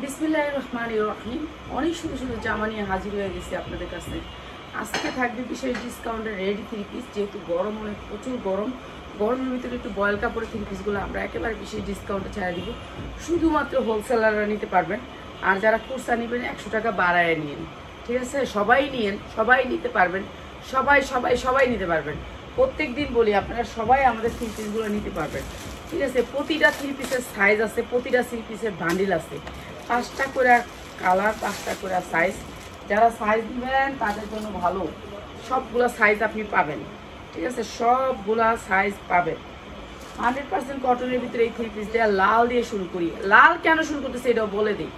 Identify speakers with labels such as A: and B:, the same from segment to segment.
A: বিসমিল্লাহির রহমানির রহিম। অনেক সুন্দর সুন্দর জামা নিয়ে হাজির হয়ে গেছি আপনাদের কাছে। আজকে থাকবে বিশেষ ডিসকাউন্টের রেডি থ্রি পিস। যেহেতু গরম, অনেক প্রচুর গরম, গরমের ভিতরে একটু বয়েল কাপড়ের থ্রি পিসগুলো আমরা একেবারে বিশেষ ডিসকাউন্টে ছাড়া দিব। শুধুমাত্র হোলসেলাররা নিতে পারবেন, আর যারা খুচরা নেবেন 100 টাকা বাড়ায় নিন, ঠিক আছে? সবাই নিয়েন, সবাই নিতে পারবেন, সবাই সবাই সবাই নিতে পারবেন। প্রত্যেক দিন বলি আপনারা সবাই আমাদের থ্রি পিসগুলো নিতে পারবেন, ঠিক আছে? প্রতিটা থ্রি পিসের সাইজ আছে, প্রতিটা থ্রি পিসের বান্ডিল আছে, 5টা করে কালার, 5টা করে সাইজ। যারা সাইজ নেবেন তাদের জন্য ভালো, সবগুলা সাইজ আপনি পাবেন, ঠিক আছে? সবগুলা সাইজ পাবেন। 100% কটনের ভিতরে এই থ্রি পিস দেওয়া। লাল দিয়ে শুরু করি। লাল কেন শুরু করতেছে এটাও বলে দিই।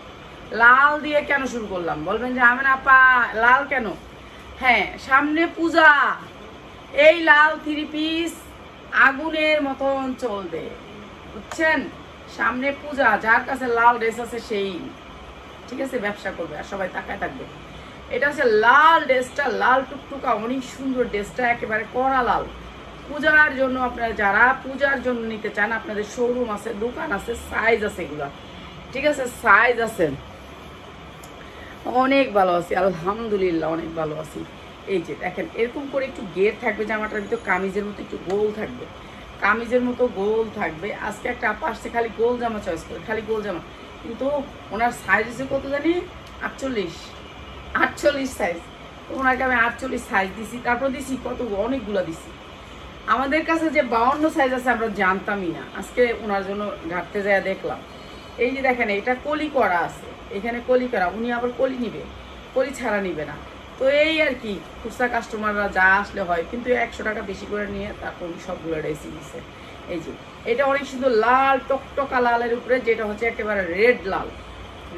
A: লাল দিয়ে কেন শুরু করলাম বলবেন যে আমেনা আপা লাল কেন? হ্যাঁ, সামনে পূজা, এই লাল থ্রি পিস আগুনের মতন চলবে, বুঝছেন? সামনে পূজা, যার কাছে লাল ড্রেস আছে সেই, ঠিক আছে, ব্যবসা করবে আর সবাই তাকায় থাকবে। এটা হচ্ছে লাল ড্রেসটা, লাল টুকটুকা অনেক সুন্দর ড্রেসটা, একেবারে কড়া লাল। পূজার জন্য আপনারা যারা পূজার জন্য নিতে চান, আপনাদের শোরুম আছে, দোকান আছে, সাইজ আছে এগুলা, ঠিক আছে? সাইজ আছে, অনেক ভালো আছি আলহামদুলিল্লাহ, অনেক ভালো আছি। এই যে দেখেন, এরকম করে একটু গের থাকবে জামাটার ভিতরে, কামিজের মতো একটু গোল থাকবে, কামিজের মতো গোল থাকবে। আজকে একটা আপা আসছে খালি গোল জামা চয়েস করে, খালি গোল জামা, কিন্তু ওনার সাইজ হচ্ছে কত জানি, 48 সাইজ। তো ওনাকে আমি 48 সাইজ দিছি, তারপর দিছি কত, অনেকগুলো দিছি। আমাদের কাছে যে 52 সাইজ আছে আমরা জানতামই না, আজকে ওনার জন্য ঘাটতে যায় দেখলাম। এই যে দেখেন, এটা কলি করা আছে, এখানে কলি করা, উনি আবার কলি নিবে, কলি ছাড়া নিবে না। তো এই আর কি, খুচরা কাস্টমাররা যা আসলে হয়, কিন্তু 100 টাকা বেশি করে নিয়ে তারপর উনি সবগুলো রেসি দিচ্ছে। এই যে এটা অনেক সুন্দর লাল টকটকা লালের উপরে, যেটা হচ্ছে একেবারে রেড লাল,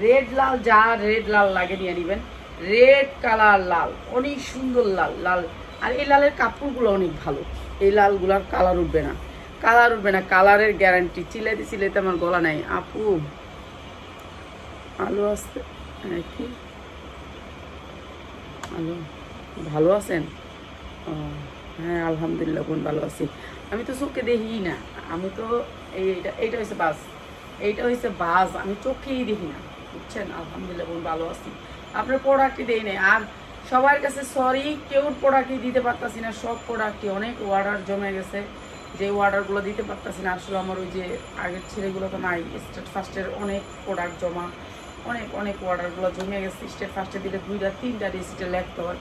A: রেড লাল, যা রেড লাল লাগে নিয়ে নেবেন। রেড কালার লাল, অনেক সুন্দর লাল লাল। আর এই লালের কাপড়গুলো অনেক ভালো, এই লালগুলার কালার উঠবে না, কালার উঠবে না, কালারের গ্যারান্টি। চিলাইতে চিলাইতে আমার গলা নাই। আপু আলো আসছে কি? আলো ভালো আছেন? ও হ্যাঁ আলহামদুলিল্লাহ, বোন ভালো আছি। আমি তো চোখে দেখি না, আমি তো এইটা হয়েছে বাস, এইটা হয়েছে বাস, আমি চোখেই দেখি না, বুঝছেন? আলহামদুলিল্লাহ বোন ভালো আছি। আপনার প্রোডাক্টই দেই নাই, আর সবার কাছে সরি, কেউ প্রোডাক্টই দিতে পারতাছি না। সব প্রোডাক্টই, অনেক অর্ডার জমে গেছে, যে অর্ডারগুলো দিতে পারতাছি না। আসলে আমার ওই যে আগের ছেলেগুলো তো নাই, স্টেট ফার্স্টের অনেক প্রোডাক্ট জমা, অনেক অর্ডারগুলো জমে গেছে। স্টেট ফার্স্টে দিলে 2টা 3টা ডিজিটাল লিখতে হয়,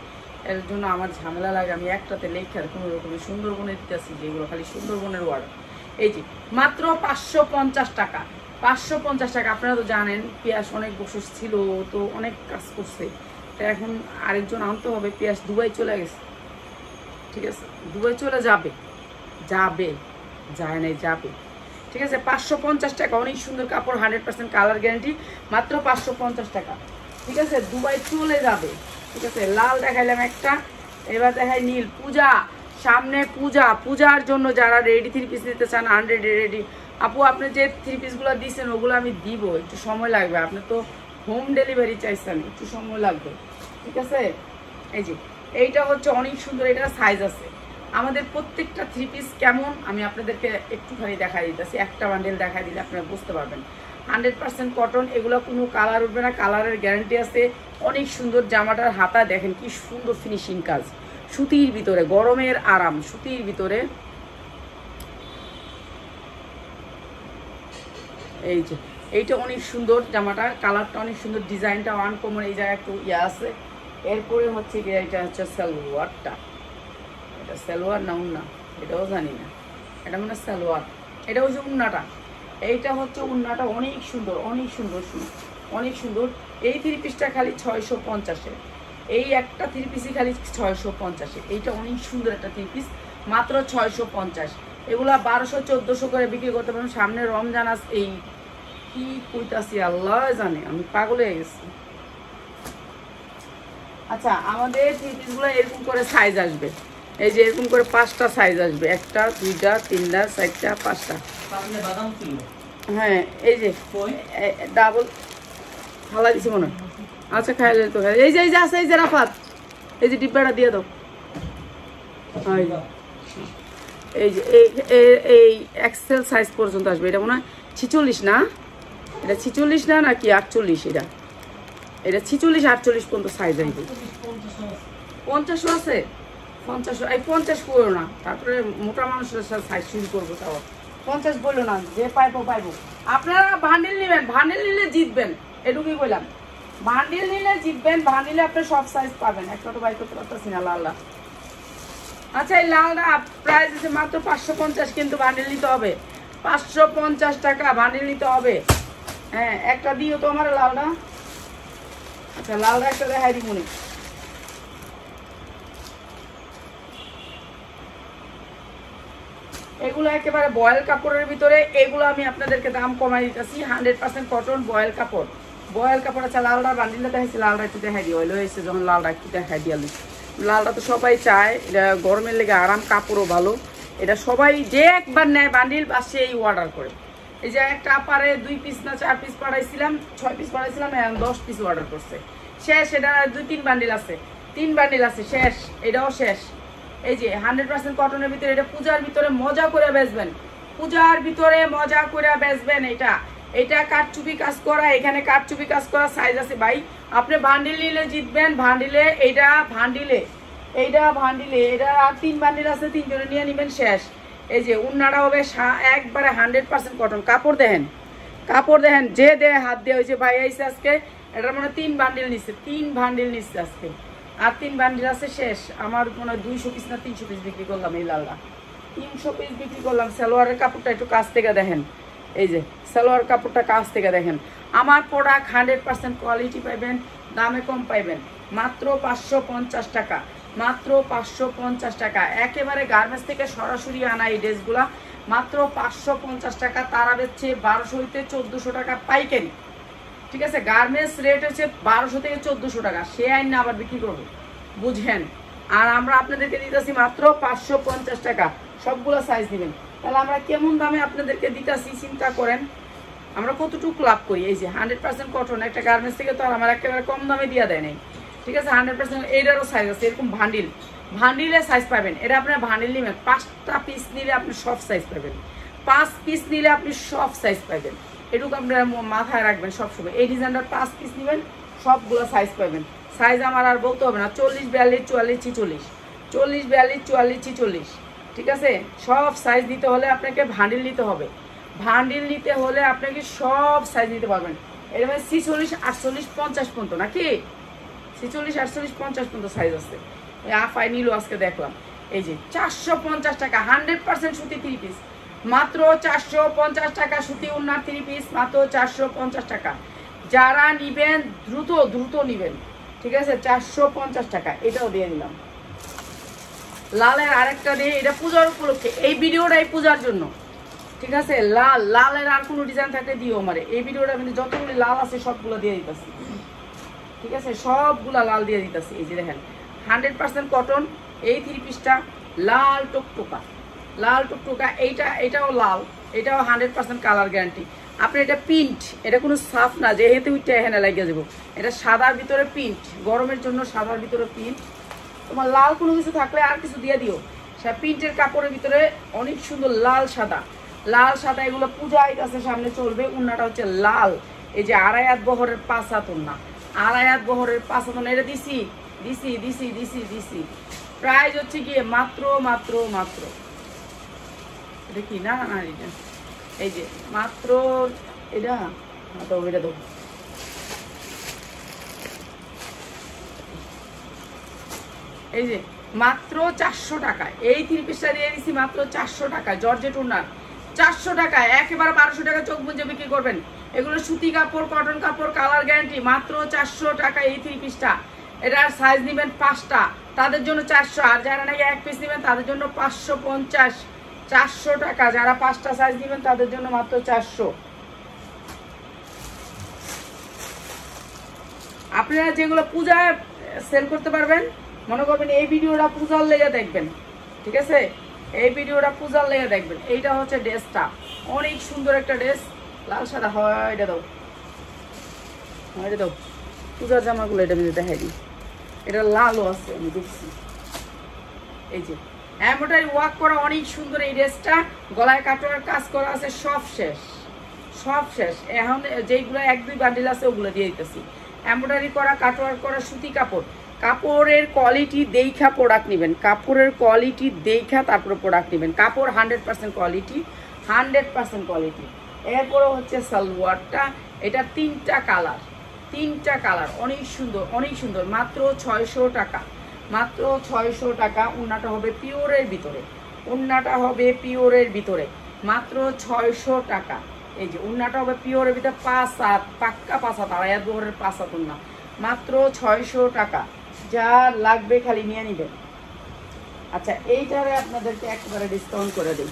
A: এর জন্য আমার ঝামেলা লাগে। আমি একটাতে লেখার কোনো রকমের সুন্দরবনে দিতেছি, যেগুলো খালি সুন্দরবনের অর্ডার। এই যে মাত্র 550 টাকা, 550 টাকা। আপনারা তো জানেন পেঁয়াজ অনেক বছর ছিল, তো অনেক কাজ করছে, তো এখন আরেকজন আনতে হবে। পেঁয়াজ দুবাই চলে গেছে, ঠিক আছে? দুবাই চলে যাবে, যাবে, যায় নাই, যাবে, ঠিক আছে? 550 টাকা, অনেক সুন্দর কাপড়, 100% কালার গ্যারান্টি, মাত্র 550 টাকা, ঠিক আছে? দুবাই চলে যাবে, ঠিক আছে? লাল দেখাইলাম একটা, এবার দেখাই নীল। পূজা, সামনে পূজা, পূজার জন্য যারা রেডি থ্রি পিস নিতে চান, 100 রেডি। আপু আপনি যে থ্রি পিসগুলো দিচ্ছেন ওগুলো আমি দিব, একটু সময় লাগবে। আপনি তো হোম ডেলিভারি চাইছেন, একটু সময় লাগবে, ঠিক আছে? এই যে এইটা হচ্ছে অনেক সুন্দর, এটা সাইজ আছে। আমাদের প্রত্যেকটা থ্রি পিস কেমন আমি আপনাদেরকে একটুখানি দেখা দিতেছি, একটা বান্ডেল দেখা দিলে আপনারা বুঝতে পারবেন। 100% কটন, এগুলো কোনো কালার উঠবে না, কালারের গ্যারান্টি আছে। অনেক সুন্দর জামাটার হাতা দেখেন কি সুন্দর ফিনিশিং কাজ, সুতির ভিতরে, গরমের আরাম, সুতির ভিতরে। এই যে এইটা অনেক সুন্দর জামাটা, কালারটা অনেক সুন্দর, ডিজাইনটা আনকমন, এই জায়গায় একটু ইয়ে আছে। এরপরে হচ্ছে কি, এটা হচ্ছে সালোয়ারটা, এটা সালোয়ার না উন্না এটাও জানি না, এটা মানে সালোয়ার, এটা হচ্ছে উন্নাটা, এইটা হচ্ছে উন্নাটা। অনেক সুন্দর, অনেক সুন্দর, অনেক সুন্দর। এই থ্রি পিসটা খালি 650-এ, এই একটা থ্রি পিসই খালি 650-এ। এইটা অনেক সুন্দর একটা থ্রি পিস, মাত্র 650। এগুলা 1200-1400 করে বিক্রি করতে পারবেন। সামনে রমজান আছে, এই কি কইতাছি আল্লাহ জানে, আমি পাগল হয়ে গেছি। আচ্ছা, আমাদের থ্রি পিসগুলো এরকম করে সাইজ আসবে, এই যে এরকম করে 5টা সাইজ আসবে, 1টা 2টা 3টা 4টা 5টা। হ্যাঁ এই যে ডাবল ফালা দিছি মনে হয়। আচ্ছা খাইলে তো খাই। এই যে আছে, এই যে রাফাত, এই যে ডিব্বাটা দিয়ে দাও। এই যে এই এক্সেল সাইজ পর্যন্ত আসবে, এটা মনে হয় 46 না? এটা 46 না নাকি 48? এটা 46 48 পর্যন্ত সাইজ আইবে। 50 আছে, 50 এই 50 করো না, তারপরে মোটা মানুষের সাথে সাইজ শুরু করবো। তাও 50 বললো না, যে পাইবো। আপনারা বান্ডিল নেবেন, বান্ডিল নিলে জিতবেন, এটুকুই বললাম। বান্ডিল নিলে জিতবেন, বান্ডিলে আপনি সব সাইজ পাবেন। একটা তো বাই করতে পারতেছি না লালটা। আচ্ছা, এই লালটা প্রাইস আছে মাত্র 550, কিন্তু বান্ডিল নিতে হবে 550 টাকা, বান্ডিল নিতে হবে। হ্যাঁ, একটা দিও তো আমার লালটা। আচ্ছা, লালটা একটা দেখাই দিব মনে। এগুলো একেবারে বয়েল কাপড়ের ভিতরে, এগুলো আমি আপনাদেরকে দাম কমাই দিতেছি। 100% কটন বয়েল কাপড়, বয়েল কাপড়। আচ্ছা, লালটা বান্ডিলটা দেখাইছি, লালটা একটু দেখাই দিই। ওইলো হয়েছে যখন লালটা একটু দেখাই দিয়ে। লালটা তো সবাই চায়, এটা গরমের লেগে আরাম, কাপড়ও ভালো। এটা সবাই যে একবার নেয় বান্ডিল বা সেই অর্ডার করে। এই যে একটা আপারে 2 পিস না 4 পিস পাঠাইছিলাম, 6 পিস পাঠাইছিলাম, 10 পিস অর্ডার করছে। শেষ, এটা 2-3 বান্ডিল আছে, 3 বান্ডিল আছে, শেষ, এটাও শেষ। এই যে 100% কটনের ভিতরে, এটা পূজার ভিতরে মজা করে বেচবেন, পূজার ভিতরে মজা করে বেচবেন। এটা কাঠচুপি কাজ করা, এখানে কাঠচুপি কাজ করা সাইজ আছে ভাই। আপনি বান্ডিল নিলে জিতবেন, বান্ডিলে এইটা আর 3 বান্ডিল আছে, 3 জনে নিয়ে নেবেন, শেষ। এই যে উন্নাটা হবে একবারে 100% কটন। কাপড় দেখেন, যে দেয় হাত দিয়ে। হয়েছে ভাই আইসে আজকে, এটার মনে 3 বান্ডিল নিচ্ছে, 3 বান্ডিল নিচ্ছে আজকে, আর 3 বান্ডিল আছে, শেষ। আমার মনে হয় 200 পিস না 300 পিস বিক্রি করলাম এই লালটা, 300 পিস বিক্রি করলাম। সালোয়ারের কাপড়টা একটু কাছ থেকে দেখেন, এই যে সালোয়ার কাপড়টা কাছ থেকে দেখেন। আমার প্রোডাক্ট 100% কোয়ালিটি পাইবেন, দামে কম পাইবেন, মাত্র 550 টাকা, মাত্র 550 টাকা। একেবারে গার্মেন্টস থেকে সরাসরি আনা এই ড্রেসগুলা মাত্র 550 টাকা। তারা বেচছে 1200 হইতে 1400 টাকা পাইকারি, ঠিক আছে? গার্মেন্টস রেট হচ্ছে 1200 থেকে 1400 টাকা, সে আইন না আবার বিক্রি করবো, বুঝেন? আর আমরা আপনাদেরকে দিতেছি মাত্র 550 টাকা। সবগুলো সাইজ নেবেন, তাহলে আমরা কেমন দামে আপনাদেরকে দিতেছি চিন্তা করেন, আমরা কতটুকু লাভ করি। এই যে 100% কটন, একটা গার্মেন্টস থেকে তো আর আমার একেবারে কম দামে দিয়ে দেয় নাই, ঠিক আছে? 100% এটারও সাইজ আছে, এরকম ভান্ডিলে সাইজ পাবেন। এটা আপনার ভান্ডিল নেবেন, 5টা পিস নিলে আপনি সব সাইজ পাবেন, 5 পিস নিলে আপনি সব সাইজ পাবেন। এটুকু আপনারা মাথায় রাখবেন সবসময়। এই ডিজাইনটার 5 পিস নেবেন, সবগুলো সাইজ পাবেন। সাইজ আমার আর বলতে হবে না, 40 42 44 46, 40 42 44 46, ঠিক আছে? সব সাইজ নিতে হলে আপনাকে ভান্ডিল নিতে হবে, ভান্ডিল নিতে হলে আপনাকে সব সাইজ নিতে পারবেন। এটা মানে 46 48 50 পর্যন্ত, নাকি 46 48 50 পর্যন্ত সাইজ আছে। আফাই নিল আজকে দেখলাম। এই যে 450 টাকা, 100% সুতি 3 পিস, মাত্র 450 টাকা। সুতি উন্নার 3 পিস, মাত্র 450 টাকা। যারা নিবেন দ্রুত নিবেন, ঠিক আছে? 450 টাকা। এটাও দিয়ে দিলাম। লালের আরেকটা দিয়ে, এটা পূজার উপলক্ষে, এই ভিডিওটাই পূজার জন্য, ঠিক আছে? লালের আর কোনো ডিজাইন থাকলে দিও আমারে। এই ভিডিওটা কিন্তু যতগুলি লাল আছে সবগুলো দিয়ে দিতেছি, ঠিক আছে? সবগুলা লাল দিয়ে দিতেছি। এই যে দেখেন 100% কটন, এই 3 পিসটা লাল টকটকা, এটাও লাল, এটাও 100% কালার গ্যারান্টি। আপনি এটা প্রিন্ট, এটা কোনো সাফ না যে হেতে উঠে এখানে লাগিয়ে যাবো। এটা সাদার ভিতরে প্রিন্ট, গরমের জন্য সাদার ভিতরে প্রিন্ট। তোমার লাল কোনো কিছু থাকলে আর কিছু দিয়ে দিও। প্রিন্টের কাপড়ের ভিতরে অনেক সুন্দর লাল সাদা, এগুলো পূজা আছে সামনে চলবে। উন্নাটা হচ্ছে লাল, এই যে 2.5 হাত বহরের 5 হাত উন্না, 2.5 হাত বহরের 5 হাত উন্না। এটা দিছি। প্রাইস হচ্ছে গিয়ে মাত্র এটা কি না এটা, এই যে মাত্র এটা দেবো। এই যে মাত্র 400 টাকা। এই 3 পিসটা দিয়ে দিচ্ছি মাত্র 400 টাকা। জর্জেট উন্নার 400 টাকা, একেবারে 1200 টাকা চোখ বুঝে বিক্রি করবেন। এগুলো সুতি কাপড়, কটন কাপড়, কালার গ্যারান্টি, মাত্র 400 টাকা এই 3 পিসটা। এটার সাইজ নেবেন 5টা, তাদের জন্য 400। আর যারা নাকি 1 পিস নেবেন তাদের জন্য 550, 400 টাকা। যারা 5টা সাইজ নেবেন তাদের জন্য মাত্র 400। আপনারা যেগুলো পূজায় সেল করতে পারবেন, মনে করবেন এই ভিডিওটা পূজার লেগে দেখবেন, ঠিক আছে? এই ভিডিওটা পূজার লেগে দেখবেন। এইটা হচ্ছে ড্রেসটা, অনেক সুন্দর একটা ড্রেস, লাল সাদা হয়। এটা দাও, পূজার জামাগুলো এটা আমি দেখাই দিই। এটা লালও আছে, আমি দেখছি। এই যে এমব্রয়ডারি ওয়ার্ক করা অনেক সুন্দর এই ড্রেসটা, গলায় কাটোয়ার কাজ করা আছে, সব সব শেষ। এখন যেইগুলো 1-2 বান্ডিল আছে ওগুলো দিয়ে দিতেছি। এমব্রয়ডারি করা, কাটওয়ার্ক করা সুতি কাপড়, কাপড়ের কোয়ালিটি দেখা প্রোডাক্ট নেবেন, কাপড়ের কোয়ালিটি দেখা তারপরে প্রোডাক্ট নেবেন। কাপড় 100% কোয়ালিটি, 100% কোয়ালিটি। এরপরে হচ্ছে সালোয়ারটা, এটা 3টা কালার, 3টা কালার, অনেক সুন্দর, অনেক সুন্দর, মাত্র 600 টাকা, মাত্র 600 টাকা। ওড়নাটা হবে পিওরের ভিতরে, ওড়নাটা হবে পিওরের ভিতরে, মাত্র 600 টাকা। এই যে ওড়নাটা হবে পিওরের ভিতরে 5/7 পাক্কা 5/7, 2.5 বহরের 5/7 ওড়না, মাত্র 600 টাকা। যা লাগবে খালি নিয়ে নেবেন। আচ্ছা, এইটারে আপনাদেরকে একবারে ডিসকাউন্ট করে দিই।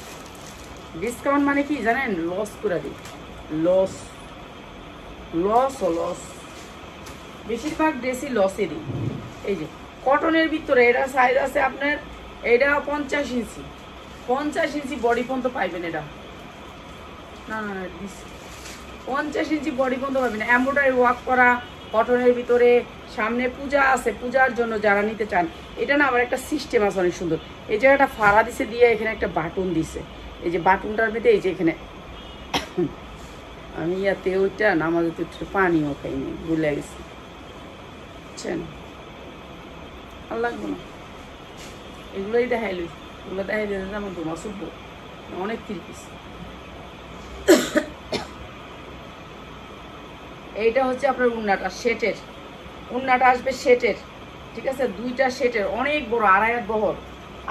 A: ডিসকাউন্ট মানে কি জানেন? লস করে দিই, লস, লস ও লস। বেশিরভাগ ড্রেসই লসে দিই। এই যে কটনের ভিতরে এটা সাইজ আছে আপনার, এটা 50 ইঞ্চি, 50 ইঞ্চি বডি পর্যন্ত পাইবেন। এটা না না 50 ইঞ্চি বডি পর্যন্ত পাবেন। এমব্রয়ডারি ওয়ার্ক করা কটনের ভিতরে, সামনে পূজা আছে, পূজার জন্য যারা নিতে চান। এটা না আবার একটা সিস্টেম আছে অনেক সুন্দর। এই জায়গাটা ফাড়া দিছে দিয়ে এখানে একটা বাটন দিছে। এই যে বাটনটার মধ্যে এই যে এখানে আমি ইয়াতে ওইটা নামাজে তো একটু পানিও খাইনি, ভুলে গেছি, বুঝছেন? আর লাগবো না, এগুলোই দেখাইলি, এগুলো দেখাই দিতে আমার দোমা শুভ্য অনেক 3 পিস। এইটা হচ্ছে আপনার উন্নাটা সেটের, উন্নাটা আসবে সেটের, ঠিক আছে? 2টা সেটের, অনেক বড়, 2.5 বহর,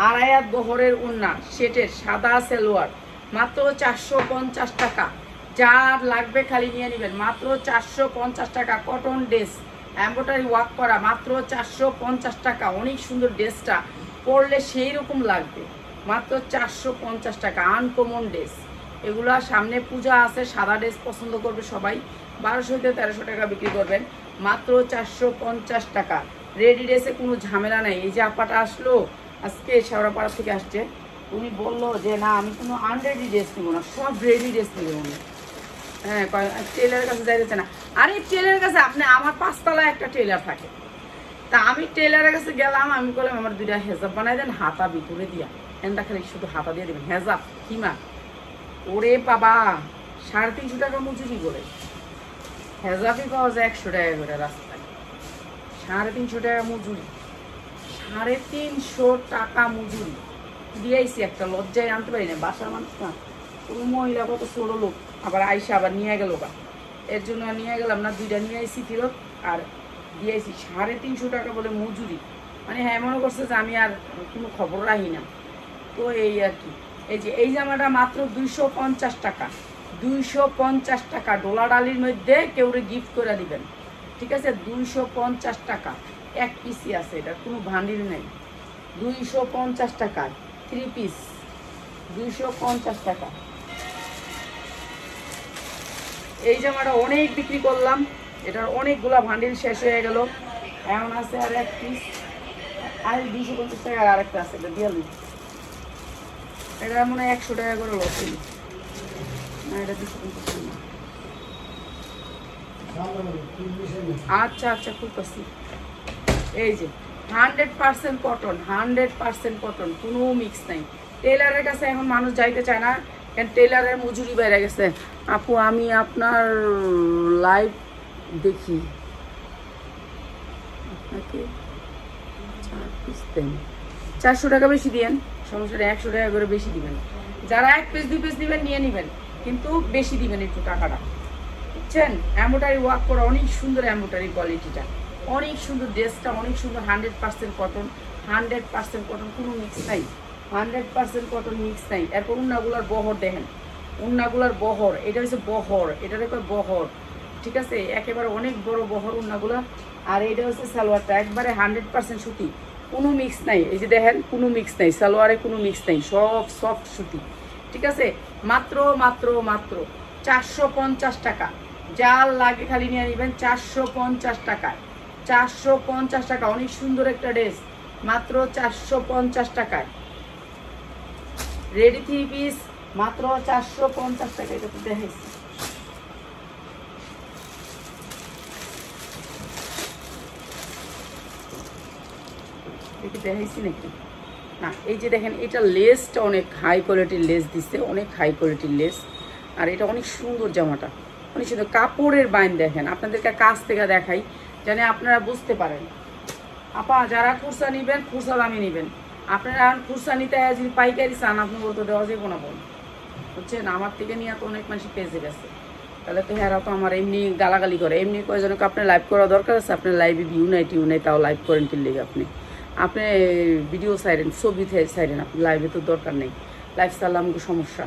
A: 2.5 বহরের উন্না সেটের, সাদা সালোয়ার, মাত্র 450 টাকা। যার লাগবে খালি নিয়ে নেবেন, মাত্র 450 টাকা। কটন ড্রেস এমব্রয়ডারি ওয়ার্ক করা, মাত্র 450 টাকা। অনেক সুন্দর ড্রেসটা, পরলে সেই রকম লাগবে, মাত্র 450 টাকা। আনকমন ড্রেস এগুলা, সামনে পূজা আছে, সাদা ড্রেস পছন্দ করবে সবাই। 1200 থেকে 1300 টাকা বিক্রি করবেন, মাত্র 450 টাকা। রেডি ড্রেসে কোনো ঝামেলা নাই। এই যে আপাটা আসলো আজকে শেওড়াপাড়া থেকে আসছে, উনি বললো যে না আমি কোনো আনরেডি ড্রেস নেবো না, সব রেডি ড্রেস নেবে উনি। হ্যাঁ, টেলারের কাছে যাইতেছে না। আরে টেলারের কাছে আপনি, আমার 5 তলায় একটা টেলার থাকে, তা আমি টেলারের কাছে গেলাম, আমি বললাম আমার 2টা হেজাব বানাই দেন, হাতা ভিতরে দিয়া, এনটা খালি শুধু হাতা দিয়ে দেবেন, হেজাব কিমা। ওরে বাবা, 350 টাকা মজুরি করে হেজাবই পাওয়া যায় 100 টাকা করে রাস্তায়। 350 টাকা মজুরি, 350 টাকা মজুরি দিয়েছি। একটা লজ্জায় আনতে পারি না, বাসার মানুষ না, কোনো মহিলা কত ছোট লোক, আবার আইসা আবার নিয়ে গেল বা, এর জন্য নিয়ে গেলাম না, 2টা নিয়ে আইসি ফেরত, আর দিয়েছি 350 টাকা বলে মজুরি। মানে হ্যাঁ, মনে করছে যে আমি আর কোনো খবর রাখি না, তো এই আর কি। এই যে এই জামাটা মাত্র 250 টাকা, 250 টাকা। ডোলা ডালির মধ্যে কেউ গিফট করে দিবেন, ঠিক আছে? 250 টাকা, 1 পিসই আছে, এটা কোনো ভান্ডিল নেই। 250 টাকা 3 পিস, 250 টাকা। এই জামাটা অনেক বিক্রি করলাম, এটার অনেকগুলা ভান্ডিল শেষ হয়ে গেল, এখন আছে আর 1 পিস, আর 250 টাকা আর একটা আছে, এটা দিয়ে দিই। এটা মনে হয় 100 টাকা করে লস হইল না, এটা 250 না। আচ্ছা আচ্ছা, খুলতেছি। এই যে 100% কটন, 100% কটন, কোনো মিক্স নাই। টেলারের কাছে এখন মানুষ যাইতে চায় না, কারণ টেলারের মজুরি বেড়ে গেছে। আপু আমি আপনার লাইভ দেখি, আপনাকে 4 পিস দেন, 400 টাকা বেশি দিয়েন, সমস্যা 100 টাকা করে বেশি দিবেন। যারা 1 পিস 2 পিস দিবেন নিয়ে নেবেন, কিন্তু বেশি দিবেন একটু টাকাটা, বুঝছেন? এমব্রয়ডারি ওয়ার্ক করা, অনেক সুন্দর এমব্রয়ডারি কোয়ালিটিটা, অনেক সুন্দর ড্রেসটা, অনেক সুন্দর। 100% কটন, 100% কটন, কোনো মিক্স নাই, 100% কটন, মিক্স নাই। এরপর উন্নাগুলার বহর দেখেন, উন্নাগুলার বহর, এটা হচ্ছে বহর, এটা দেখো বহর, ঠিক আছে? একেবারে অনেক বড় বহর উন্নাগুলা। আর এটা হচ্ছে সালোয়ারটা, একবারে 100% সুতি, কোনো মিক্স নাই। এই যে দেখেন, কোনো মিক্স নাই, সালোয়ারে কোনো মিক্স নাই, সব সফট সুতি, ঠিক আছে? মাত্র মাত্র মাত্র 450 টাকা। যার লাগে খালি নিয়ে নেবেন, 450 টাকায়, 450 টাকা। অনেক সুন্দর একটা ড্রেস, মাত্র 450 টাকায়। রেডি 3 পিস, মাত্র 450 টাকা। এটা তো দেখাইছি, এটা দেখাইছি নাকি না? এই যে দেখেন, এটা লেসটা অনেক হাই কোয়ালিটির লেস দিচ্ছে, অনেক হাই কোয়ালিটির লেস, আর এটা অনেক সুন্দর জামাটা, অনেক সুন্দর কাপড়ের বাইন দেখেন, আপনাদেরকে কাছ থেকে দেখাই জানি আপনারা বুঝতে পারেন। আপা যারা খুরসা নিবেন খুরসা দামে নিবেন, আপনারা খুরসা নিতে যদি পাইকারি চান আপনি বলতে দেওয়া যাবে না বল, বুঝছেন? আমার থেকে নিয়ে তো অনেক মানুষ পেজে গেছে, তাহলে তো হেরা তো আমার এমনি গালাগালি করে। এমনি কয়জনকে আপনার লাইভ করা দরকার আছে, আপনার লাইভে ভিউ নাই টিউ নাই তাও লাইভ করেন কি লেগে আপনি ভিডিও সাইরেন ছবি সাইরেন, আপনি লাইভে তো দরকার নেই, লাইভ চাললে আমাকে সমস্যা।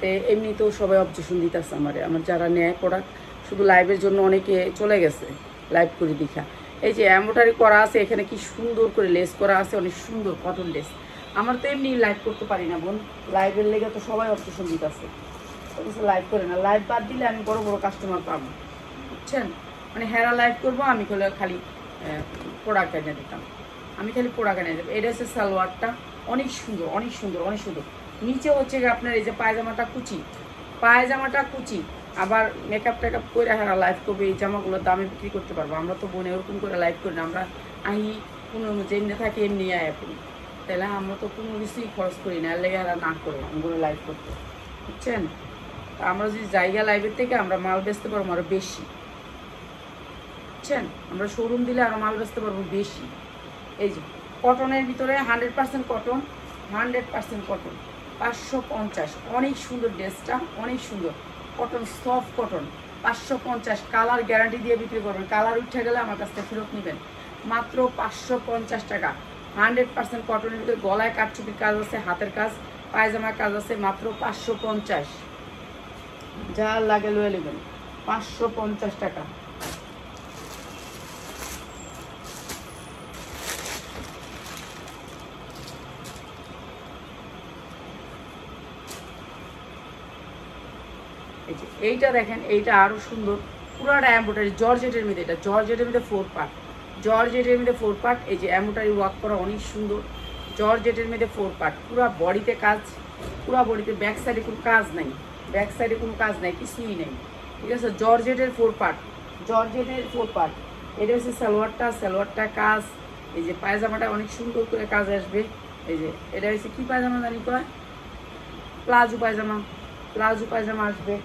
A: তো এমনি তো সবাই অবজেকশন দিতেছে আমার যারা নেয় প্রোডাক্ট, শুধু লাইভের জন্য অনেকে চলে গেছে লাইভ করে দেখা। এই যে এমব্রয়ডারি করা আছে, এখানে কি সুন্দর করে লেস করা আছে, অনেক সুন্দর কটন লেস। আমার তো এমনি লাইভ করতে পারি না বোন, লাইভের লেগে তো সবাই অবজেকশন দিতেছে, লাইভ করে না। লাইভ বাদ দিলে আমি বড় বড় কাস্টমার পাবো, বুঝছেন? মানে হেরা লাইভ করবো, আমি খালি প্রোডাক্ট এনে দিতাম, আমি খালি প্রোডাক্ট এনে দেবো। এটা হচ্ছে সালোয়ারটা, অনেক সুন্দর অনেক সুন্দর অনেক সুন্দর। নিচে হচ্ছে আপনার এই যে পায়জামাটা কুচি, আবার মেকআপ টেকআপ করে হেরা লাইভ করবে, এই জামাগুলোর দামে বিক্রি করতে পারবো। আমরা তো বোনে ওরকম করে লাইভ করি না, আমরা আহি কোনো যেমনি থাকি এমনি আয়া করি, তাহলে আমরা তো কোনো কিছুই খরচ করি না, লেগে এরা না করে আমগুলো লাইভ করতে, বুঝছেন? আমরা যদি জায়গা লাইভের থেকে আমরা মাল বেচতে পারবো আরো বেশি, বুঝছেন? আমরা শোরুম দিলে আরো মাল বেচতে পারবো বেশি। এই যে কটনের ভিতরে 100% কটন, 100% কটন, 550, অনেক সুন্দর ড্রেসটা, অনেক সুন্দর cotton, soft cotton, 550। Colour guarantee দিয়ে বিক্রি করবেন, কালার উঠে গেলে আমার কাছ থেকে ফেরত নেবেন, মাত্র 550 টাকা। 100% কটনের ভিতরে গলায় কাটছুপির কাজ আছে, হাতের কাজ, পায়জামার কাজ আছে, মাত্র 550। যা লাগে লয়ে নেবেন, 550 টাকা। এইটা দেখেন, এইটা আরো সুন্দর, পুরাটা এমব্রয়ডারি জর্জেটের মধ্যে, এটা জর্জেটের মধ্যে 4 পার্ট, জর্জেটের মধ্যে 4 পার্ট। এই যে এমব্রয়ডারি ওয়ার্ক করা অনেক সুন্দর, জর্জেটের মধ্যে 4 পার্ট, পুরা বডিতে কাজ, পুরা বডিতে। ব্যাক সাইডে কোনো কাজ নাই, ব্যাক সাইডে কোনো কাজ নাই, কিছুই নেই, ঠিক আছে? জর্জেটের 4 পার্ট, জর্জেটের 4 পার্ট। এটা হচ্ছে সালোয়ারটা কাজ। এই যে পায়জামাটা অনেক সুন্দর করে কাজ আসবে। এই যে এটা হচ্ছে কি পায়জামা জানি কয়, প্লাজো পায়জামা আসবে।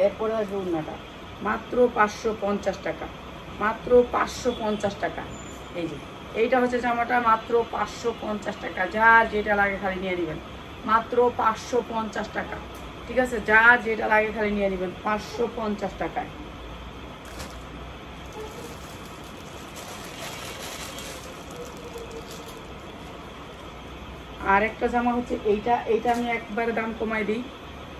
A: এরপরে আসবে উন্নাটা, মাত্র 550 টাকা, মাত্র 550 টাকা। এই যে এইটা হচ্ছে জামাটা, মাত্র 550 টাকা। যার যেটা লাগে খালি নিয়ে নেবেন, মাত্র 550 টাকা, ঠিক আছে? যার যেটা লাগে খালি নিয়ে নেবেন 550 টাকায়। আর একটা জামা হচ্ছে এইটা আমি একবারে দাম কমাই দিই,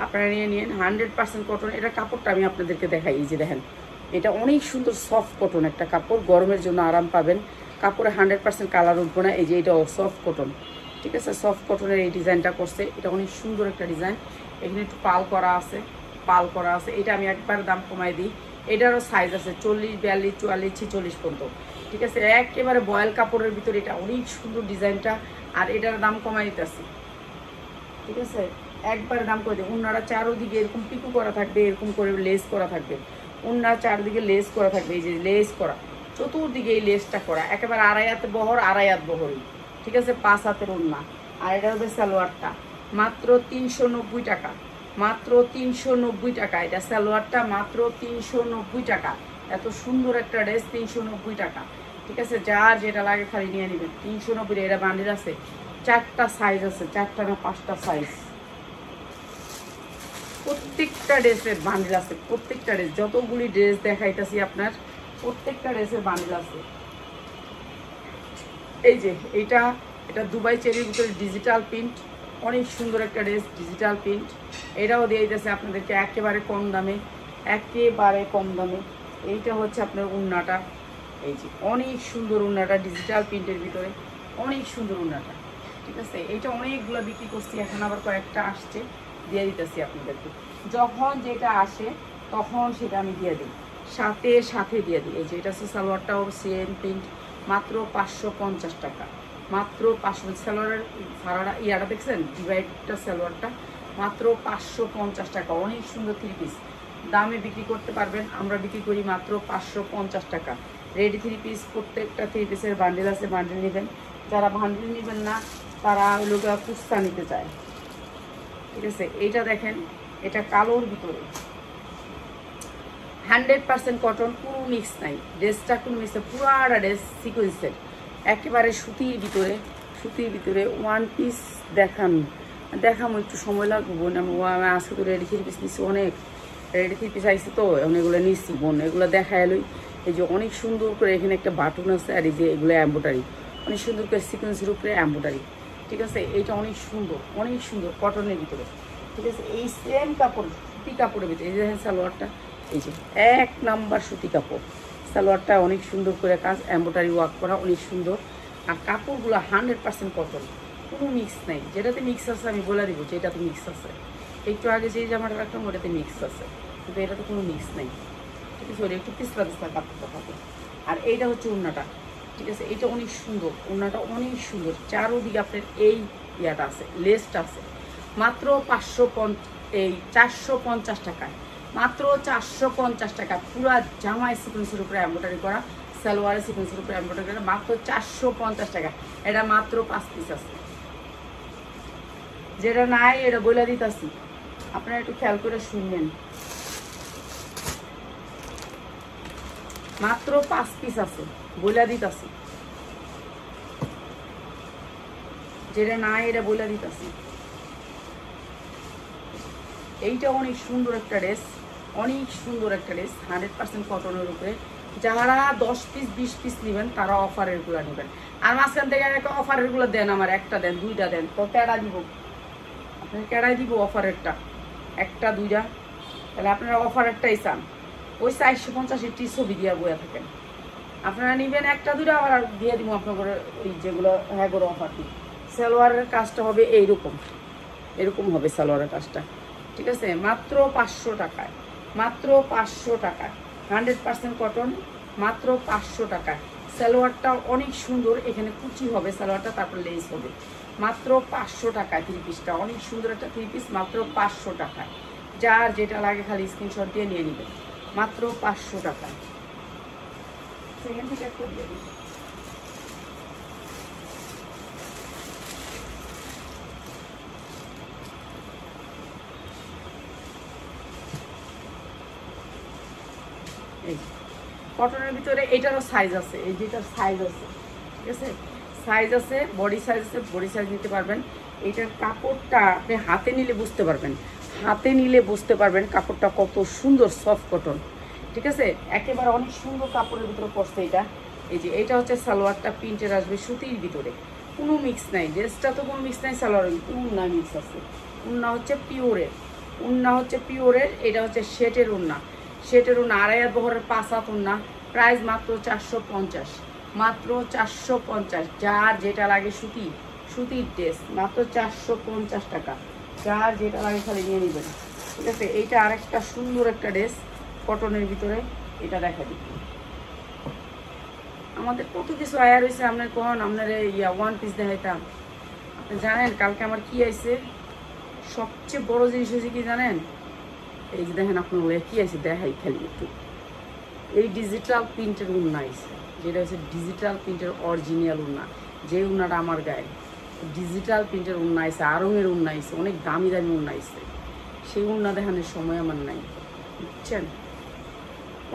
A: আপনারা নিয়ে নিন। 100% কটন, এটা কাপড়টা আমি আপনাদেরকে দেখাই। এই যে দেখেন, এটা অনেক সুন্দর সফট কটন একটা কাপড়, গরমের জন্য আরাম পাবেন, কাপড়ে 100% কালার উঠবো না। এই যে এটাও সফট কটন, ঠিক আছে? সফট কটনের এই ডিজাইনটা করছে, এটা অনেক সুন্দর একটা ডিজাইন। এখানে একটু পাল করা আছে। এটা আমি একবার দাম কমাই দিই। এটারও সাইজ আছে 40, 42, 44, 46 পর্যন্ত, ঠিক আছে? একেবারে বয়েল কাপড়ের ভিতরে এটা অনেক সুন্দর ডিজাইনটা, আর এটার দাম কমাই দিতেছি, ঠিক আছে? একবার দাম করে দিই। উন্নারা চারোদিকে এরকম পিকু করা থাকবে, এরকম করে লেস করা থাকবে, উন্নার চারদিকে লেস করা থাকবে। এই যে লেস করা, চতুর্দিকে এই লেসটা করা, একেবারে আড়াই হাত বহরই, ঠিক আছে? 5 হাতের উন্না। আর এটা হবে সালোয়ারটা, মাত্র 390 টাকা, মাত্র 390 টাকা। এটা সালোয়ারটা মাত্র 390 টাকা। এত সুন্দর একটা ড্রেস, 390 টাকা, ঠিক আছে? যার যেটা লাগে খালি নিয়ে নেবেন, 390। এটা বান্ডিল আছে, 4টা সাইজ আছে, 4টা না 5টা সাইজ, প্রত্যেকটা ড্রেসের বান্ডিল আছে, প্রত্যেকটা ড্রেস, যতগুলি ড্রেস দেখাইতেছি আপনার প্রত্যেকটা ড্রেসের বান্ডিল আছে। এই যে এটা দুবাই চেরির ভিতরে ডিজিটাল প্রিন্ট, অনেক সুন্দর একটা ড্রেস, ডিজিটাল প্রিন্ট। এটাও দিয়ে দিতেছে আপনাদেরকে একেবারে কম দামে, একেবারে কম দামে। এইটা হচ্ছে আপনার উন্নাটা, এই যে অনেক সুন্দর উন্নাটা, ডিজিটাল প্রিন্টের ভিতরে অনেক সুন্দর উন্নাটা, ঠিক আছে? এইটা অনেকগুলো বিক্রি করছি, এখন আবার কয়েকটা আসছে, দিয়ে দিতেছি আপনাদেরকে। যখন যেটা আসে তখন সেটা আমি দিয়ে দিই, সাথে দিয়ে দিই। এই যে এটা হচ্ছে সালোয়ারটাও সেম প্রিন্ট, মাত্র 550 টাকা, মাত্র 500। সালোয়ারের ভাড়াটা ইয়াটা দেখছেন, ডিভাইডটা সালোয়ারটা মাত্র 550 টাকা। অনেক সুন্দর 3 পিস, দামে বিক্রি করতে পারবেন। আমরা বিক্রি করি মাত্র 550 টাকা। রেডি 3 পিস, প্রত্যেকটা 3 পিসের বান্ডিল আছে, বান্ডিল নেবেন। যারা বান্ডিল নেবেন না তারা হলো কুস্তা নিতে চায়, ঠিক আছে? এইটা দেখেন, এটা কালোর ভিতরে 100% কটন, কোনো মিক্স নাই, ড্রেসটা কোনো মিক্স নাই, পুরাটা ড্রেস সিকোয়েন্সের একেবারে সুতির ভিতরে ওয়ান পিস দেখাম একটু সময় লাগবে বোন। আমি আজকে তো রেডি থ্রি পিস নিচ্ছি, অনেক রেডি থ্রি পিস আইসি তো এখন এগুলো নিচ্ছি বোন, এগুলো দেখা এলোই। এই যে অনেক সুন্দর করে এখানে একটা বাটন আছে, আর এই যে এগুলো এম্ব্রয়ডারি অনেক সুন্দর করে সিকোয়েন্সের উপরে এম্ব্রয়ডারি, ঠিক আছে। এইটা অনেক সুন্দর কটনের ভিতরে, ঠিক আছে। এই সেম কাপড় সুতি কাপড়ের ভিতরে এই যে সালোয়ারটা, এই যে 1 নাম্বার সুতি কাপড়, সালোয়ারটা অনেক সুন্দর করে কাজ, এম্ব্রয়ডারি ওয়ার্ক করা, অনেক সুন্দর। আর কাপড়গুলো 100% কটন, কোনো মিক্স নেই। যেটাতে মিক্স আছে আমি বলে দিব যে এটাতে মিক্স আছে। একটু আগে যে জামাটা রাখলাম ওটাতে মিক্স আছে, কিন্তু এটাতে কোনো মিক্স নেই, ঠিক আছে। ওটা একটু পিছলা কাপড়টা থাকে। আর এইটা হচ্ছে ওড়নাটা, ঠিক আছে। এইটা অনেক সুন্দর, ওড়নাটা অনেক সুন্দর, চারোদিকে আপনার এই ইয়াটা আছে, লেসটা আছে। মাত্র 450 টাকায়, মাত্র 450 টাকা। পুরা জামায় সিকোয়েন্সের উপরে এমব্রয়ডারি করা, সালোয়ারের সিকোয়েন্সের উপরে এমব্রয়ডারি করা, মাত্র 450 টাকা। এটা মাত্র 5 পিস আছে, যেটা নাই এটা বলে দিতেছি, আপনারা একটু খেয়াল করে শুনবেন। মাত্র 5 পিস আছে, বলে দিতেছি, যেটা নাই এটা বলে দিতেছি। এইটা অনেক সুন্দর একটা ড্রেস, 100% কটনের উপরে। যারা 10 পিস 20 পিস নেবেন তারা অফারের গুলা নেবেন, আর মাঝখান থেকে অফারের গুলো দেন, আমার একটা দেন, দুইটা দেন, তো কেডা দিব আপনার, কেডাই দিব অফারেরটা, একটা দুইটা, তাহলে আপনারা অফারেরটাই চান। ওই 450 ছবি দিয়া বইয়া থাকেন, আপনারা নেবেন একটা দুইটা, আবার দিয়ে দিব আপনার ওই যেগুলো হ্যাঁ করে অফার দিই। সালোয়ারের কাজটা হবে এরকম হবে সালোয়ারের কাজটা, ঠিক আছে। মাত্র 500 টাকায়, মাত্র 500 টাকায়, 100% কটন, মাত্র 500 টাকায়। সালোয়ারটা অনেক সুন্দর, এখানে কুচি হবে সালোয়ারটা, তারপর লেস হবে। মাত্র 500 টাকায় থ্রি পিসটা, অনেক সুন্দর একটা থ্রি পিস, মাত্র 500 টাকায়। যার যেটা লাগে খালি স্ক্রিনশট দিয়ে নিয়ে নেবেন, মাত্র 500 টাকায়। সেকেন্ড থেকে একটা দিয়ে দিন। কটনের ভিতরে এটারও সাইজ আছে, এই যেটার সাইজ আছে, ঠিক আছে, সাইজ আছে, বডি সাইজ আছে, বডি সাইজ নিতে পারবেন। এটার কাপড়টা আপনি হাতে নিলে বুঝতে পারবেন, কাপড়টা কত সুন্দর, সফট কটন, ঠিক আছে। একেবারে অনেক সুন্দর কাপড়ের ভিতরে পড়ছে এটা। এই যে এটা হচ্ছে সালোয়ারটা, প্রিন্টের আসবে সুতির ভিতরে, কোনো মিক্স নাই, ড্রেসটা তো কোনো মিক্স নাই, সালোয়ারের উন্না মিক্স আছে। উন্না হচ্ছে পিওরের, এটা হচ্ছে শেটের উন্না, আড়াই হাত বহরের 5 হাত উন্না। প্রাইস মাত্র 450, মাত্র 450। যার যেটা লাগে সুতির ড্রেস, মাত্র 450 টাকা। যার যেটা লাগে খালি নিয়ে নেবেন, ঠিক আছে। এইটা আরেকটা সুন্দর একটা ড্রেস কটনের ভিতরে, এটা দেখা দিই। আমাদের কত কিছু আয়া রয়েছে, আপনার কখন আপনার ওয়ান পিস দেখাইতাম। আপনি জানেন কালকে আমার কি আইছে, সবচেয়ে বড় জিনিস হয়েছে কি জানেন, এই যে দেখেন আপনার কি আছে দেখাই খালি একটু। এই ডিজিটাল প্রিন্টের উন্না আছে, যেটা হচ্ছে ডিজিটাল প্রিন্টের অরিজিনাল উন্না, যে উন্নাটা আমার গায়ে ডিজিটাল প্রিন্টের উন্না আছে, আরঙের উন্না আছে, অনেক দামি উন্না আছে। সেই উন্না দেখানোর সময় আমার নাই, বুঝছেন।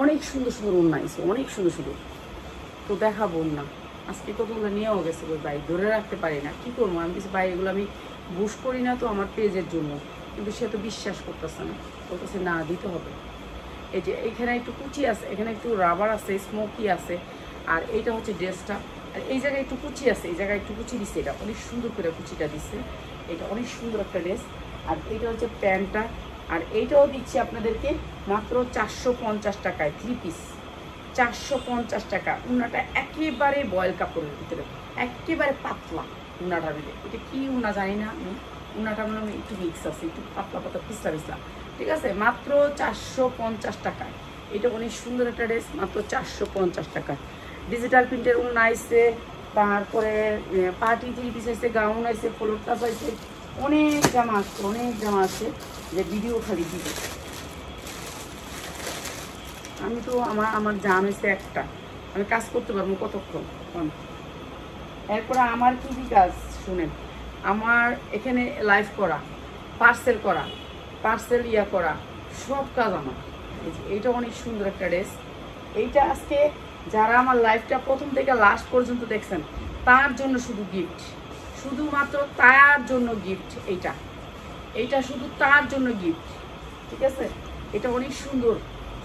A: অনেক সুন্দর উন্না আছে, অনেক সুন্দর। তো দেখাবো উন্না, আজকে কতগুলো নিয়েও গেছে ভাই, ধরে রাখতে পারি না, কি করবো আমি কিছু ভাই, এগুলো আমি বুশ করি না তো আমার পেজের জন্য, কিন্তু সে তো বিশ্বাস করতেছে না, বলতেছে না দিতে হবে। এই যে এইখানে একটু কুচি আছে, এখানে একটু রাবার আছে, স্মোকি আছে, আর এইটা হচ্ছে ড্রেসটা। আর এই জায়গায় একটু কুচি আছে, এই জায়গায় একটু কুচি দিচ্ছে, এটা অনেক সুন্দর করে কুচিটা দিচ্ছে, এটা অনেক সুন্দর একটা ড্রেস। আর এইটা হচ্ছে প্যান্টটা, আর এইটাও দিচ্ছি আপনাদেরকে মাত্র 450 টাকায়, থ্রি পিস 450 টাকা। উন্নাটা একেবারে বয়েল কাপড়ের ভিতরে, একেবারে পাতলা উন্নাটার ভিতরে। এটা কি উন্না জানি না আমি, উন্নাটা মানে একটু মিক্স আছে, একটু পাতলা পিছলা, ঠিক আছে। মাত্র 450 টাকায়, এটা অনেক সুন্দর একটা ড্রেস, মাত্র 450 টাকা। ডিজিটাল প্রিন্টের উন্না আইসে, তারপরে পার্টি থ্রি পিস আছে, গাউন আছে, ফ্লোর টাপ আছে, অনেক জামা আছে, যে ভিডিও খালি দিব। আমি তো আমার জাম এসে একটা, আমি কাজ করতে পারবো কতক্ষণ। এরপরে আমার কি কাজ শুনেন, আমার এখানে লাইভ করা, পার্সেল করা, পার্সেল ইয়া করা সব কাজ আমার। এইটা অনেক সুন্দর একটা ড্রেস। এইটা আজকে যারা আমার লাইফটা প্রথম থেকে লাস্ট পর্যন্ত দেখছেন তার জন্য শুধু গিফট, শুধুমাত্র তার জন্য গিফট। এইটা শুধু তার জন্য গিফট, ঠিক আছে? এটা অনেক সুন্দর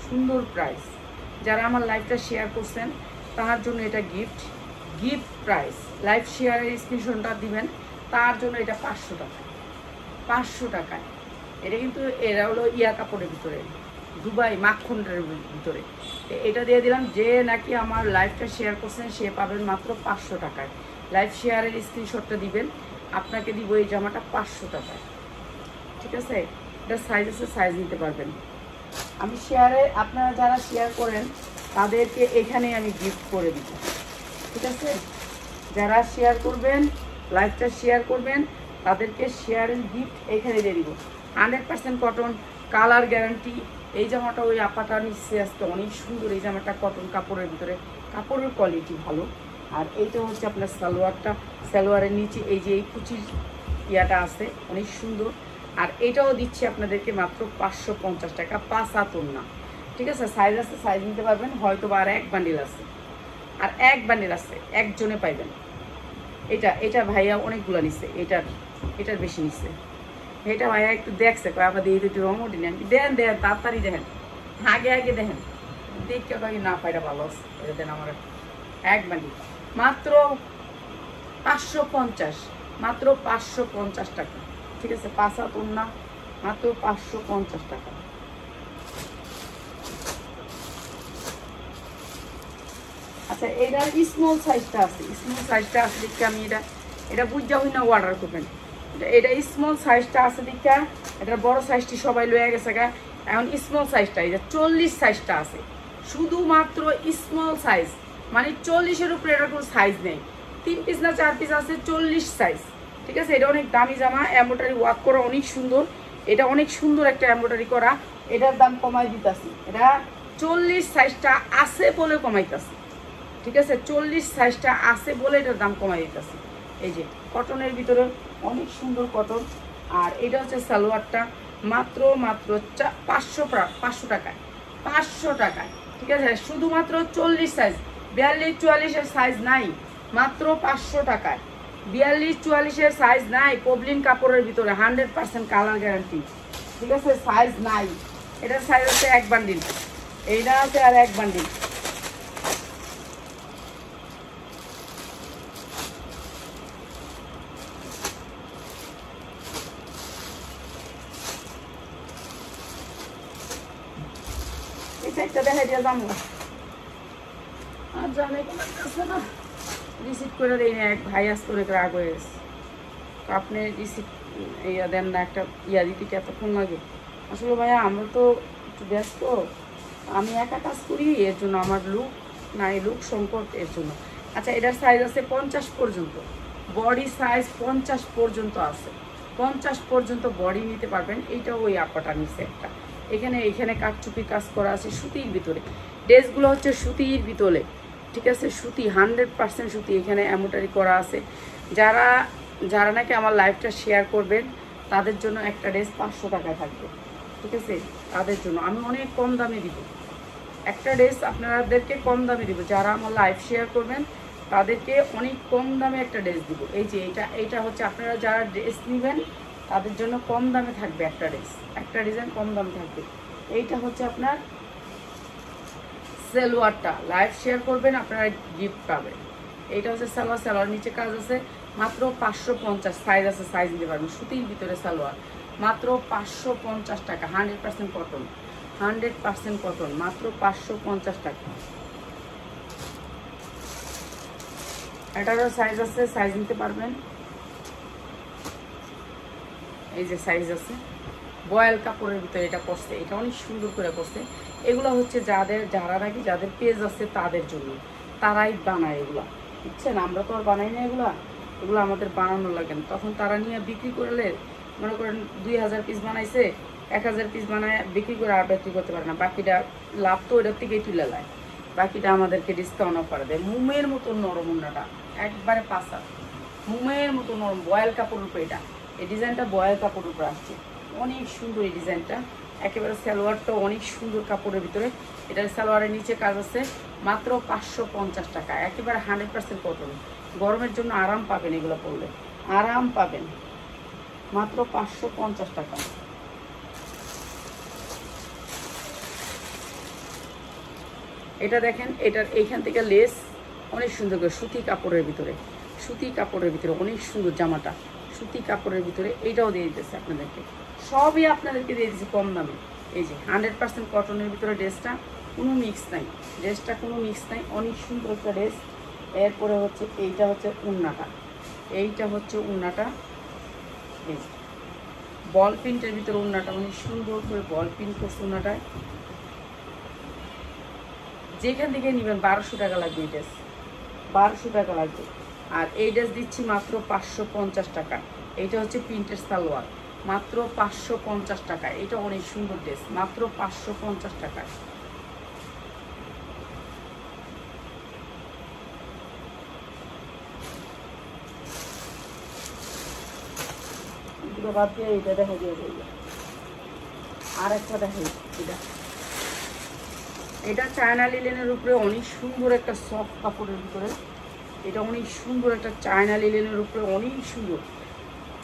A: সুন্দর প্রাইস। যারা আমার লাইফটা শেয়ার করছেন তার জন্য এটা গিফট প্রাইস। লাইভ শেয়ারের স্ক্রিনশটটা দিবেন, তার জন্য এটা 500 টাকা, 500 টাকায়। এটা কিন্তু এরা হলো ইয়া কাপড়ের ভিতরে, দুবাই মাখনের ভিতরে। এটা দিয়ে দিলাম, যে নাকি আমার লাইভটা শেয়ার করছেন সে পাবেন মাত্র 500 টাকায়। লাইভ শেয়ারের স্ক্রিনশটটা দিবেন, আপনাকে দিব এই জামাটা 500 টাকায়, ঠিক আছে? এটা সাইজ আছে, সাইজ নিতে পারবেন। আমি শেয়ারে, আপনারা যারা শেয়ার করেন তাদেরকে এখানে আমি গিফট করে দিব, ঠিক আছে? যারা শেয়ার করবেন, লাইভটা শেয়ার করবেন, তাদেরকে শেয়ারের গিফট এখানে দিয়ে দিব। 100% কটন, কালার গ্যারান্টি। এই জামাটা ওই আপাটা নিচ্ছে আজকে, অনেক সুন্দর। এই জামাটা কটন কাপড়ের ভিতরে, কাপড়ের কোয়ালিটি ভালো। আর এইটা হচ্ছে আপনার সালোয়ারটা, সালোয়ারের নিচে এই যে এই কুচির ইয়াটা আছে, অনেক সুন্দর। আর এটাও দিচ্ছি আপনাদেরকে মাত্র 550 টাকা, 5 হাত ওড়না, ঠিক আছে? সাইজ আছে, সাইজ নিতে পারবেন। হয়তো বা আর এক বান্ডিল আছে, আর এক বান্ডিল আছে, একজনে পাইবেন। এটা ভাইয়া অনেকগুলো নিচ্ছে, এটার বেশি নিচ্ছে। এটা ভাইয়া একটু দেখছে, আবার দিয়ে একটু রঙ উঠি নেন, দেন তাড়াতাড়ি দেখেন, আগে দেখেন, দেখতে কয়েক না পাইটা ভালো আছে। এটা দেন আমার এক বান্ডিল, মাত্র 550, মাত্র 550 টাকা, ঠিক আছে? 5 হাত ওড়না, মাত্র 550 টাকা। আচ্ছা, এটার স্মল সাইজটা আছে, স্মল সাইজটা আছে দেখে আমি এটা বুঝা হই না অর্ডার করবেন। এটা স্মল সাইজটা আছে দেখে, এটার বড় সাইজটি সবাই লয়ে গেছে গা। এখন স্মল সাইজটা, এটা 40 সাইজটা আছে, শুধুমাত্র স্মল সাইজ, মানে 40-এর উপরে এটার কোনো সাইজ নেই। 3 পিস না 4 পিস আছে, 40 সাইজ, ঠিক আছে? এটা অনেক দামি জামা, এমব্রয়ডারি ওয়ার্ক করা অনেক সুন্দর। এটা অনেক সুন্দর একটা এমব্রয়ডারি করা। এটার দাম কমাই দিতেছি, এটা 40 সাইজটা আছে বলে কমাইতেছি, ঠিক আছে? 40 সাইজটা আছে বলে এটার দাম কমাই দিতেছি। এই যে কটনের ভিতরে অনেক সুন্দর কটন। আর এটা হচ্ছে সালোয়ারটা, মাত্র 500 টাকায়, 500 টাকায়, ঠিক আছে? শুধুমাত্র 40 সাইজ, 42-44-এর সাইজ নাই, মাত্র 500 টাকায়। 42-44-এর সাইজ নাই, পবলিন কাপড়ের ভিতরে 100% কালার গ্যারান্টি, ঠিক আছে? সাইজ নাই। এটার সাইজ হচ্ছে এক বান্ডিল, এইটা আছে আর এক বান্ডিল। এটা দেখা দিয়ে যাবো, আর জানে না রিসিভ করে দিই না। এক ভাই আজ করে রাগ হয়ে গেছে, আপনি রিসিভ ইয়া দেন না, একটা ইয়া দিতে এতক্ষণ লাগে। আসলে ভাইয়া আমরা তো একটু ব্যস্ত, আমি একা কাজ করি, এর জন্য আমার লুক নাই, লুক সংকট, এর জন্য। আচ্ছা, এটার সাইজ আছে 50 পর্যন্ত, বডি সাইজ 50 পর্যন্ত আছে, 50 পর্যন্ত বডি নিতে পারবেন। এইটাও ওই আপাটা নিচে একটা, এখানে কাঠচুপি কাজ করা আছে সুতির ভিতরে। ড্রেসগুলো হচ্ছে সুতির ভিতরে, ঠিক আছে? সুতি, 100% সুতি। এখানে এমব্রয়ডারি করা আছে। যারা নাকি আমার লাইভটা শেয়ার করবেন তাদের জন্য একটা ড্রেস 500 টাকায় থাকবে, ঠিক আছে? তাদের জন্য আমি অনেক কম দামে দিব একটা ড্রেস, আপনাদেরকে কম দামে দিব। যারা আমার লাইভ শেয়ার করবেন তাদেরকে অনেক কম দামে একটা ড্রেস দিব। এই যে এইটা হচ্ছে, আপনারা যারা ড্রেস নেবেন তাদের জন্য কম দামে থাকবে একটা ড্রেস, একটা ডিজাইন কম দামে থাকবে। এইটা হচ্ছে আপনার সালোয়ারটা, লাইভ শেয়ার করবেন আপনারা গিফট পাবেন। এইটা হচ্ছে সালোয়ার নিচে কাজ আছে, মাত্র 550, সাইজ আছে, সাইজ নিতে পারবেন। সুতির ভিতরে সালোয়ার, মাত্র 550 টাকা, 100% কটন, 100% কটন, মাত্র 550 টাকা। এটারও সাইজ আছে, সাইজ নিতে পারবেন। এই যে সাইজ আছে, বয়েল কাপড়ের ভিতরে এটা করছে, এটা অনেক সুন্দর করে করছে। এগুলো হচ্ছে যাদের পেজ আছে তাদের জন্য, তারাই বানায় এগুলো, বুঝছেন? আমরা তো আর বানাই না এগুলো আমাদের বানানো লাগে না। তখন তারা নিয়ে বিক্রি করলে, মনে করেন 2000 পিস বানাইছে, 1000 পিস বানায় বিক্রি করে আর বিক্রি করতে পারে না, বাকিটা লাভ তো ওইটার থেকেই তুলে নেয়, বাকিটা আমাদেরকে ডিসকাউন্ট করে দেয়। মুমের মতো নরম ওড়নাটা, একবারে পাসা, মুমের মতো নরম, বয়েল কাপড়ের উপরে। এটা এই ডিজাইনটা বয়েল কাপড়ের উপরে আসছে, অনেক সুন্দর এই ডিজাইনটা, একেবারে সালোয়ারটা অনেক সুন্দর কাপড়ের ভিতরে। এটার সালোয়ারের নিচে কাজ আছে, মাত্র 550 টাকা, একেবারে 100% কটন। গরমের জন্য আরাম পাবেন, এগুলো পরলে আরাম পাবেন, মাত্র 550 টাকা। এটা দেখেন, এটার এইখান থেকে লেস অনেক সুন্দর করে সুতি কাপড়ের ভিতরে, সুতি কাপড়ের ভিতরে অনেক সুন্দর জামাটা, সুতি কাপড়ের ভিতরে। এইটাও দিয়ে দিতেছে আপনাদেরকে, সবই আপনাদেরকে দিয়ে দিচ্ছে কম দামে। এই যে 100% কটনের ভিতরে ড্রেসটা, কোনো মিক্স নাই, ড্রেসটা কোনো মিক্স নাই, অনেক সুন্দর একটা ড্রেস। এরপরে হচ্ছে এইটা হচ্ছে উন্নাটা, এইটা হচ্ছে উন্নাটা, এই যে বল প্রিন্টের ভিতরে উন্নাটা, অনেক সুন্দর করে বল প্রিন্ট করছে উন্নাটায়। যেখান থেকে নেবেন 1200 টাকা লাগবে এই ড্রেস, 1200 টাকা লাগবে। আর এই ড্রেস দিচ্ছি মাত্র 550 টাকা। এইটা হচ্ছে প্রিন্টের সালোয়ার, মাত্র 550 টাকা। এটা অনেক সুন্দর ড্রেস, মাত্র 550 টাকায়। বাদ দিয়ে এটা দেখা দিয়ে যাবে, আর একটা দেখে এটা চায়না লিলেনের উপরে অনেক সুন্দর একটা সফট কাপড়ের ভিতরে। এটা অনেক সুন্দর একটা চায়না লিলেনের উপরে অনেক সুন্দর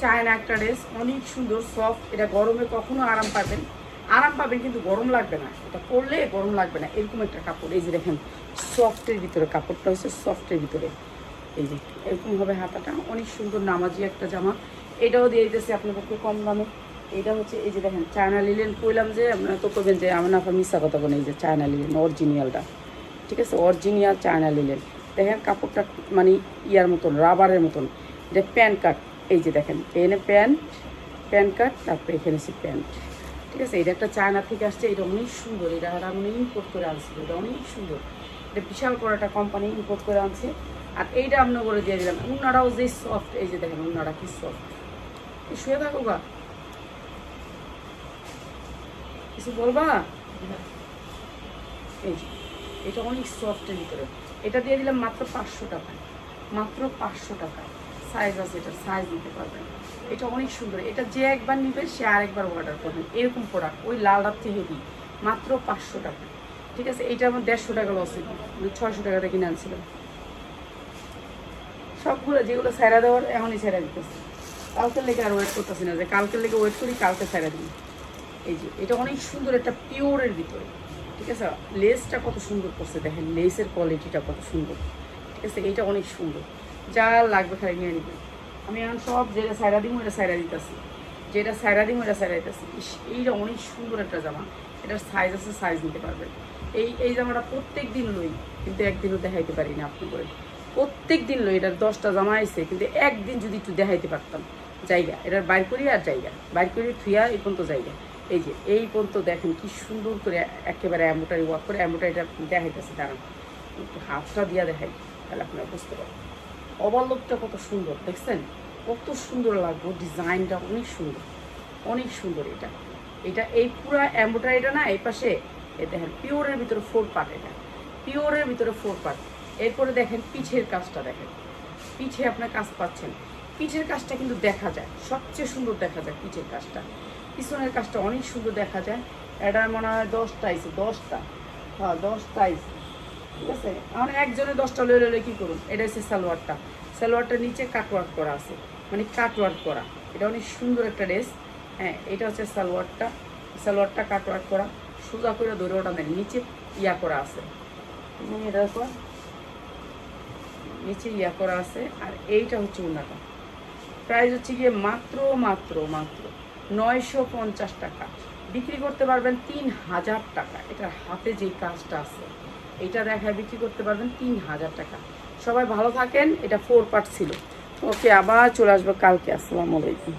A: চায়না একটা ড্রেস, অনেক সুন্দর সফট। এটা গরমে কখনো আরাম পাবেন, আরাম পাবেন কিন্তু গরম লাগবে না, এটা পরলে গরম লাগবে না, এরকম একটা কাপড়। এই যে দেখেন সফটের ভিতরে, কাপড়টা হচ্ছে সফটের ভিতরে, এই যে এরকম হবে হাতাটা, অনেক সুন্দর নামাজি একটা জামা। এটাও দিয়ে দিতেছে আপনাদেরকে কম দামে। এটা হচ্ছে এই যে দেখেন চায়না লিলেন, কইলাম যে আপনারা তো করবেন যে আমার আপনার মিশা কথা বলে, এই যে চায়না লিলেন অরিজিনালটা, ঠিক আছে, অরিজিনাল চায়না লিলেন। দেখেন কাপড়টা মানে ইয়ার মতন, রাবারের মতন। এটা প্যান্ট কাট, এই যে দেখেন এখানে প্যান্ট কাট, তারপরে এখানে সে প্যান্ট, ঠিক আছে। এটা একটা চায়না থেকে আসছে, এটা অনেক সুন্দর, এটা আমি ইম্পোর্ট করে আনছিল, এটা অনেক সুন্দর, এটা বিশাল করে একটা কোম্পানি ইম্পোর্ট করে আনছে। আর এইটা আপনার করে দিয়ে দিলাম। উন্নাটাও যে সফট, এই যে দেখেন উন্নাটা কি সফট। শুয়ে থাকো গা, কিছু বলবা? এই যে এটা অনেক সফটের ভিতরে, এটা দিয়ে দিলাম মাত্র 500 টাকা, মাত্র 500 টাকা। সাইজ আছে, এটা সাইজ নিতে পারবেন। এটা অনেক সুন্দর, এটা যে একবার নিবে সে আরেকবার অর্ডার করবেন, এরকম প্রোডাক্ট। ওই লালটার থেকে হেভি, মাত্র 500 টাকা, ঠিক আছে। এইটা আমার 150 টাকা লস ছিল, 600 টাকাতে কিনে আনছিলাম। সবগুলো যেগুলো ছাইরা দেওয়ার এখনই ছাইরা দিতেছে, কালকের লেগে আর ওয়েট করতেছি না যে কালকের লেগে ওয়েট করি, কালকে ছাইরা দিই। এই যে এটা অনেক সুন্দর একটা পিওরের ভিতরে, ঠিক আছে। লেসটা কত সুন্দর করছে দেখেন, লেসের কোয়ালিটিটা কত সুন্দর, ঠিক আছে। এইটা অনেক সুন্দর, যা লাগবে খালি নিয়ে নেবেন। আমি এখন সব যেটা সাইরা দিই ওটা সাইরা দিতেছি, যেটা সাইরা দিই ওটা সাইরা দিতেছি। এইটা অনেক সুন্দর একটা জামা, এটার সাইজ আছে, সাইজ নিতে পারবেন। এই জামাটা প্রত্যেক দিন লই, কিন্তু একদিনও দেখাইতে পারি না আপনি করে। প্রত্যেক দিন লই, এটার 10টা জামা আছে, কিন্তু একদিন যদি একটু দেখাইতে পারতাম জায়গা, এটার বাইর করি আর জায়গা বাইর করি থুয়া এই পর্যন্ত জায়গা। এই যে এই পর্যন্ত দেখেন কি সুন্দর করে একেবারে এমব্রয়ডারি ওয়ার্ক করে এমব্রয়ডারিটা দেখাইতেছে, দাঁড়ান একটু হাতটা দিয়া দেখাই, তাহলে আপনারা বুঝতে পারবেন ওভারলোকটা কত সুন্দর, দেখছেন কত সুন্দর লাগবে, ডিজাইনটা অনেক সুন্দর, অনেক সুন্দর। এটা এই পুরো এমব্রয়ডারিটা না, এই পাশে এই দেখেন পিওরের ভিতরে 4 পার্ট, এটা পিওরের ভিতরে 4 পার্ট। এরপরে দেখেন পিঠের কাজটা, দেখেন পিঠে আপনার কাজ পাচ্ছেন, পিঠের কাজটা কিন্তু দেখা যায়, সবচেয়ে সুন্দর দেখা যায় পিঠের কাজটা। পিছনের কাজটা অনেক সুন্দর দেখা যায়। এটা মনে হয় 10টা আইছে, 10টা, হ্যাঁ 10টা আইছে, ঠিক আছে। এখন একজনে 10টা লইলে কী করুন। এটা হচ্ছে সালোয়ারটা, সালোয়ারটার নিচে কাটওয়ার্ক করা আছে, মানে কাটওয়ার্ক করা, এটা অনেক সুন্দর একটা ড্রেস। হ্যাঁ এটা হচ্ছে সালোয়ারটা, সালোয়ারটা কাটওয়ার্ক করা, সোজা করে ধরে ওটা নেই, নিচে ইয়া করা আছে, এটার পর নিচে ইয়া করা আছে। আর এইটা হচ্ছে ওনাটা, প্রাইস হচ্ছে গিয়ে মাত্র 950 টাকা। বিক্রি করতে পারবেন 3000 টাকা। এটার হাতে যেই কাজটা আছে এটা দেখায় বিক্রি করতে পারবেন 3000 টাকা। সবাই ভালো থাকেন। এটা 4 পার্ট ছিল। ওকে, আবার চলে আসবো কালকে। আসসালামু আলাইকুম।